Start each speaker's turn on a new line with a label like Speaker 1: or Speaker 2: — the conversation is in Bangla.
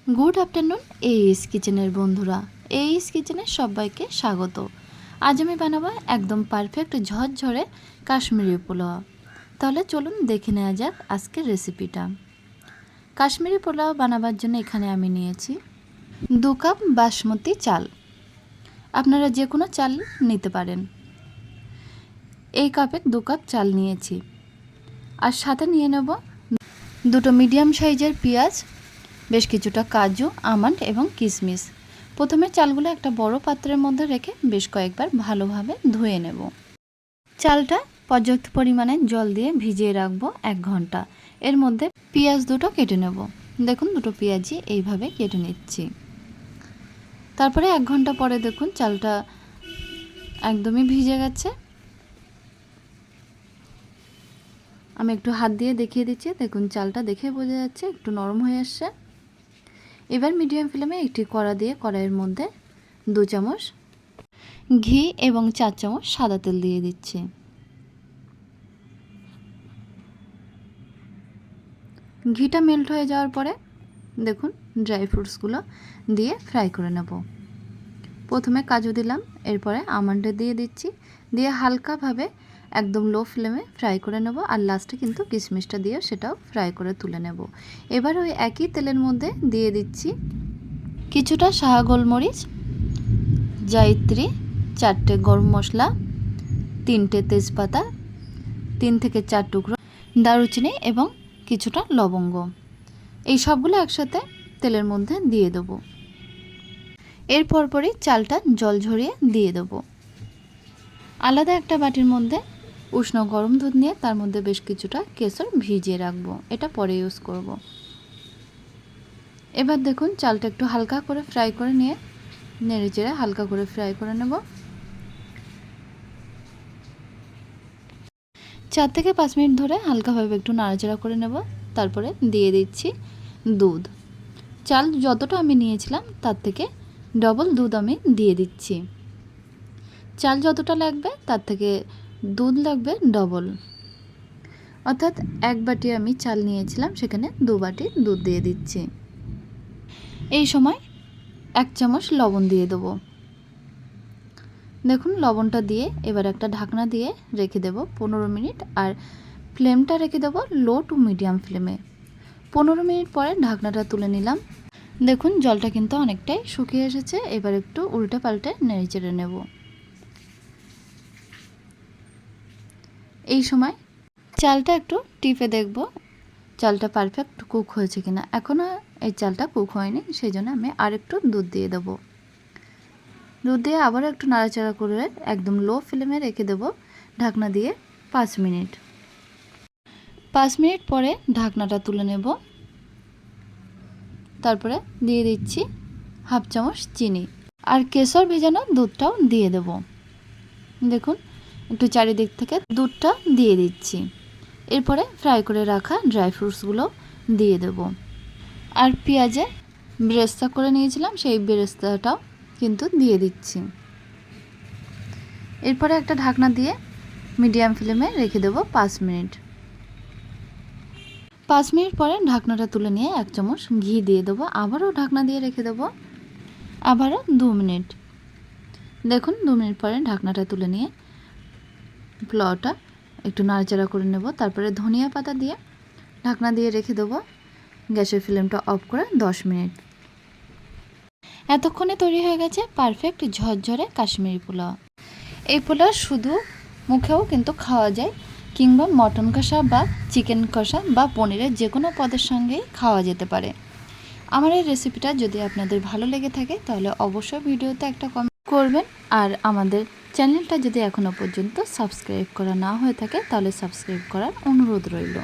Speaker 1: গুড আফটারনুন এইস কিচেনের বন্ধুরা, এইস কিচেনে সবাইকে স্বাগত। আজ আমি বানাবো একদম পারফেক্ট ঝরঝরে কাশ্মীরি পোলাও। তাহলে চলুন দেখে নেওয়া যাক আজকের রেসিপিটা। কাশ্মীরি পোলাও বানাবার জন্য এখানে আমি নিয়েছি 2 কাপ বাসমতি চাল। আপনারা যে কোনো চাল নিতে পারেন। এই কাপে 2 কাপ চাল নিয়েছি। আর সাথে নিয়ে নেব 2টো মিডিয়াম সাইজের পেঁয়াজ, বেশ কিছুটা কাজু, আমন্ড এবং কিশমিশ। প্রথমে চালগুলো একটা বড় পাত্রের মধ্যে রেখে বেশ কয়েকবার ভালোভাবে ধুয়ে নেব। চালটা পর্যাপ্ত পরিমাণে জল দিয়ে ভিজিয়ে রাখবো 1 ঘন্টা। এর মধ্যে পেঁয়াজ 2টো কেটে নেব। দেখুন 2টো পেঁয়াজই এইভাবে কেটে নিচ্ছি। তারপরে 1 ঘন্টা পরে দেখুন চালটা একদমই ভিজে গেছে। আমি একটু হাত দিয়ে দেখিয়ে দিচ্ছি। দেখুন চালটা দেখে বোঝা যাচ্ছে একটু নরম হয়ে আসছে। এবার মিডিয়াম ফ্লেমে একটি কড়া দিয়ে কড়াইয়ের মধ্যে 2 চামচ ঘি এবং 4 চামচ সাদা তেল দিয়ে দিচ্ছি। ঘিটা মেল্ট হয়ে যাওয়ার পরে দেখুন ড্রাই ফ্রুটসগুলো দিয়ে ফ্রাই করে নেব। প্রথমে কাজু দিলাম, এরপরে আমন্ড দিয়ে দিচ্ছি, দিয়ে হালকাভাবে একদম লো ফ্লেমে ফ্রাই করে নেব। আর লাস্টে কিন্তু কিশমিশটা দিয়ে সেটাও ফ্রাই করে তুলে নেব। এবার ওই একই তেলের মধ্যে দিয়ে দিচ্ছি কিছুটা সাহা গোলমরিচ, জায়িত্রী, 4টে গরম মশলা, 3টে তেজপাতা, 3 থেকে 4 টুকরো দারুচিনি এবং কিছুটা লবঙ্গ। এই সবগুলো একসাথে তেলের মধ্যে দিয়ে দেবো। এর পরপরই চালটা জল ঝরিয়ে দিয়ে দেবো। আলাদা একটা বাটির মধ্যে উষ্ণ গরম দুধ নিয়ে তার মধ্যে বেশ কিছুটা কেশর ভিজিয়ে রাখবো, এটা পরে ইউজ করব। এবার দেখুন চালটা একটু হালকা করে ফ্রাই করে নিয়ে নেড়েচেড়ে হালকা করে ফ্রাই করে নেব। 4 থেকে 5 মিনিট ধরে হালকাভাবে একটু নাড়াচাড়া করে নেব। তারপরে দিয়ে দিচ্ছি দুধ। চাল যতটা আমি নিয়েছিলাম তার থেকে ডবল দুধ আমি দিয়ে দিচ্ছি। চাল যতটা লাগবে তার থেকে দুধ লাগবে ডবল। অর্থাৎ 1 বাটি আমি চাল নিয়েছিলাম, সেখানে 2 বাটি দুধ দিয়ে দিচ্ছি। এই সময় 1 চামচ লবণ দিয়ে দেবো। দেখুন লবণটা দিয়ে এবার একটা ঢাকনা দিয়ে রেখে দেব 15 মিনিট। আর ফ্লেমটা রেখে দেব লো টু মিডিয়াম ফ্লেমে। 15 মিনিট পরে ঢাকনাটা তুলে নিলাম। দেখুন জলটা কিন্তু অনেকটাই শুকিয়ে এসেছে। এবার একটু উল্টে পাল্টে নেড়েচেড়ে নেব। এই সময় চালটা একটু টিপে দেখব চালটা পারফেক্ট কুক হয়েছে কিনা। এখনও এই চালটা কুক হয়নি, সেই জন্য আমি আর একটু দুধ দিয়ে দেবো। দুধ দিয়ে আবার একটু নাড়াচাড়া করে একদম লো ফ্লেমে রেখে দেব ঢাকনা দিয়ে 5 মিনিট। 5 মিনিট পরে ঢাকনাটা তুলে নেব। তারপরে দিয়ে দিচ্ছি 1/2 চামচ চিনি আর কেশর ভেজানো দুধটাও দিয়ে দেব। দেখুন একটু চারিদিক থেকে দুধটা দিয়ে দিচ্ছি। এরপরে ফ্রাই করে রাখা ড্রাই ফ্রুটসগুলো দিয়ে দেব। আর পেঁয়াজে বেরেস্তা করে নিয়েছিলাম, সেই বেরেস্তাটাও কিন্তু দিয়ে দিচ্ছি। এরপরে একটা ঢাকনা দিয়ে মিডিয়াম ফ্লেমে রেখে দেব 5 মিনিট। 5 মিনিট পরে ঢাকনাটা তুলে নিয়ে 1 চামচ ঘি দিয়ে দেবো। আবারও ঢাকনা দিয়ে রেখে দেবো আবারও 2 মিনিট। দেখুন 2 মিনিট পরে ঢাকনাটা তুলে নিয়ে পোলাওটা একটু নাড়াচাড়া করে নেব। তারপরে ধনিয়া পাতা দিয়ে ঢাকনা দিয়ে রেখে দেবো। গ্যাসের ফ্লেমটা অফ করে 10 মিনিট। এতক্ষণে তৈরি হয়ে গেছে পারফেক্ট ঝরঝরে কাশ্মীরি পোলাও। এই পোলাও শুধু মুখেও কিন্তু খাওয়া যায়, কিংবা মটন কষা বা চিকেন কষা বা পনিরের যে কোনো পদের সঙ্গেই খাওয়া যেতে পারে। আমার এই রেসিপিটা যদি আপনাদের ভালো লেগে থাকে তাহলে অবশ্যই ভিডিওতে একটা কমেন্ট করবেন। আর আমাদের চ্যানেলটা যদি এখনও পর্যন্ত সাবস্ক্রাইব করা না হয়ে থাকে তাহলে সাবস্ক্রাইব করার অনুরোধ রইল।